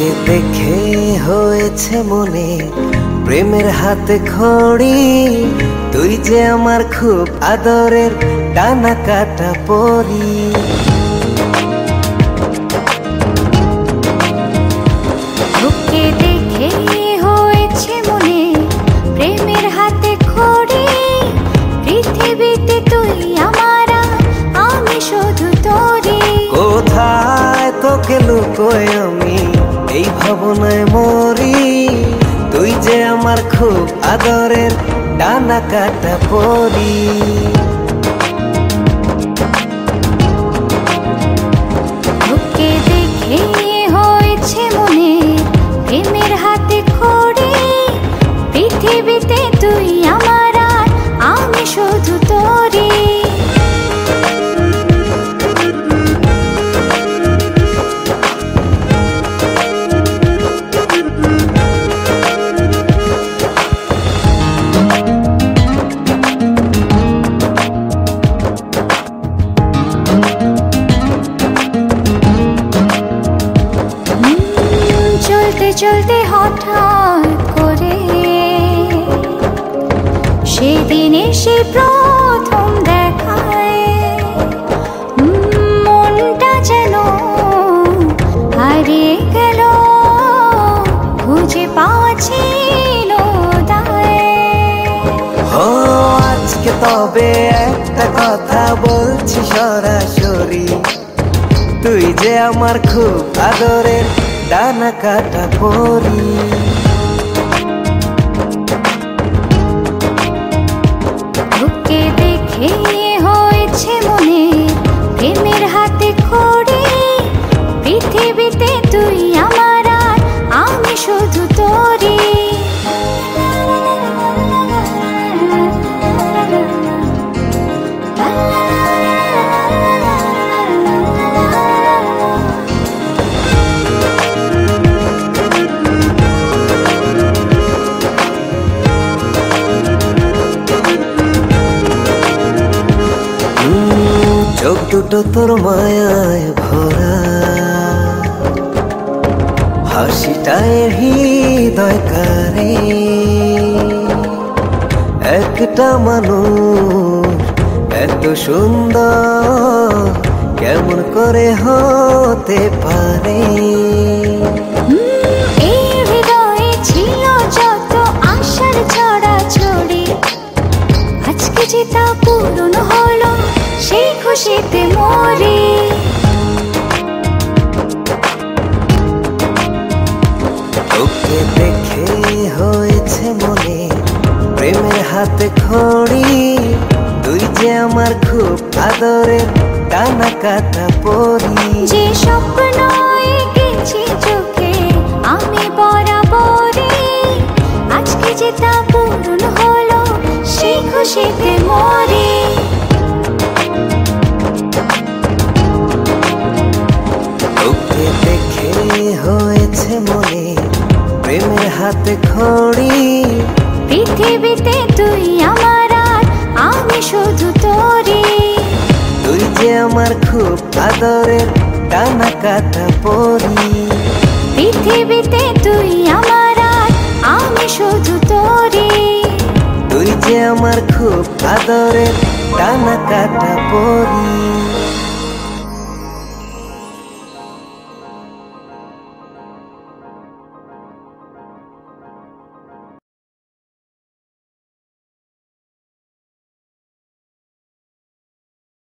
তোকে দেখে হয়েছে মনে প্রেমের হাতে খড়ি, তুই যে আমার খুব আদরের ডানা কাটা পরি। তোকে দেখে হয়েছে মনে প্রেমের হাতে খড়ি, পৃথিবীতে তুই আমার, আমি শুধু তোরি। কোথায় তোকে লুকোয় আমি এই ভাবনায় মরি, তুই যে আমার খুব আদরের ডানা কাটা পরি। তোকে দেখে হয়েছে মনে প্রেমের হাতে খড়ি, পৃথিবীতে তুই আমার, আমি শুধু তোরি। চলতে চলতে হঠাৎ করে সেদিন এসে প্রথম দেখায়, মনটা যেন হারিয়ে গেল, খুঁজে পাওয়া ছিল দায়। ও আজকে তবে একটা কথা বলছি সরাসরি, তুই যে আমার খুব আদরের ডানা কাটা পরি। তোকে দেখে হয়েছে মনে প্রেমের হাতে খড়ি, পৃথিবীতে তুই আমার, আমি শুধু তোরি। চোখ দুটো তোর মায়ায় ভরা, হাসিটায় হৃদয় কারে, একটা মানুষ এত সুন্দর কেমন করে হতে পারে। এই হৃদয়ে ছিল যত আশার ছড়াছড়ি, আজকে যে তা পূরণ হলো, সেই খুশিতে মরি। তোকে দেখে হয়েছে মনে প্রেমের হাতে খড়ি, তুই যে আমার খুব আদরের ডানা কাটা পরি। যে স্বপ্ন এঁকেছি চোখে আমি বরাবরই, আজকে যে তা পূরণ হলো, সেই খুশিতে মরি। তোকে দেখে হয়েছে মনে প্রেমের হাতে খড়ি, পৃথিবীতে তুই আমার, আমি শুধু তোরি। তুই যে আমার খুব আদরের ডানা কাটা পরি। পৃথিবীতে তুই আমার, আমি শুধু তোরি। তুই যে আমার খুব আদরের ডানা কাটা পরি।